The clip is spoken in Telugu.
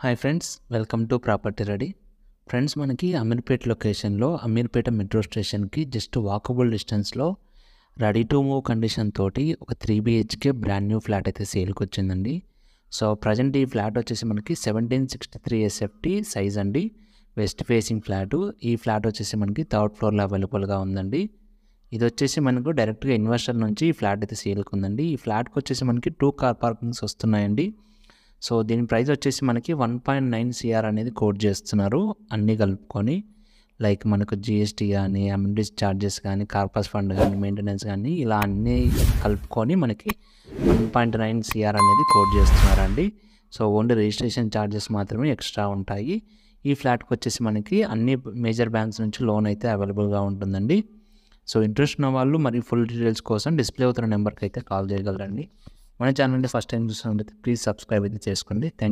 Hi friends, welcome to property ready. Friends, మనకి అమీర్పేట్ లొకేషన్లో అమీర్పేట మెట్రో స్టేషన్కి జస్ట్ వాకబుల్ డిస్టెన్స్లో రెడీ టు మూవ్ కండిషన్ తోటి ఒక 3 BHK బ్రాండ్ న్యూ ఫ్లాట్ అయితే సేల్కి వచ్చిందండి. సో ప్రజెంట్ ఈ ఫ్లాట్ వచ్చేసి మనకి 1763 SFT సైజ్ అండి, వెస్ట్ ఫేసింగ్ ఫ్లాటు. ఈ ఫ్లాట్ వచ్చేసి మనకి 3rd ఫ్లోర్లో అవైలబుల్గా ఉందండి. ఇది వచ్చేసి మనకు డైరెక్ట్గా ఇన్వెస్టర్ నుంచి ఈ ఫ్లాట్ అయితే సేల్కి ఉందండి. ఈ ఫ్లాట్కి వచ్చేసి మనకి 2 కార్ పార్కింగ్స్ వస్తున్నాయండి. సో దీని ప్రైస్ వచ్చేసి మనకి 1.9 CR అనేది కోట్ చేస్తున్నారు, అన్నీ కలుపుకొని. లైక్ మనకు GST కానీ, అమ్యూనిటీస్ ఛార్జెస్ కానీ, కార్పస్ ఫండ్ కానీ, మెయింటెనెన్స్ కానీ, ఇలా అన్నీ కలుపుకొని మనకి 1.9 CR అనేది కోట్ చేస్తున్నారండి. సో ఓన్లీ రిజిస్ట్రేషన్ ఛార్జెస్ మాత్రమే ఎక్స్ట్రా ఉంటాయి. ఈ ఫ్లాట్కి వచ్చేసి మనకి అన్ని మేజర్ బ్యాంక్స్ నుంచి లోన్ అయితే అవైలబుల్గా ఉంటుందండి. సో ఇంట్రెస్ట్ ఉన్న వాళ్ళు మరియు ఫుల్ డీటెయిల్స్ కోసం డిస్ప్లే అవుతున్న నెంబర్కి అయితే కాల్ చేయగలరండి. మన ఛానల్ని ఫస్ట్ టైం చూసినట్లయితే ప్లీజ్ సబ్స్క్రైబ్ అయితే చేసుకోండి. థ్యాంక్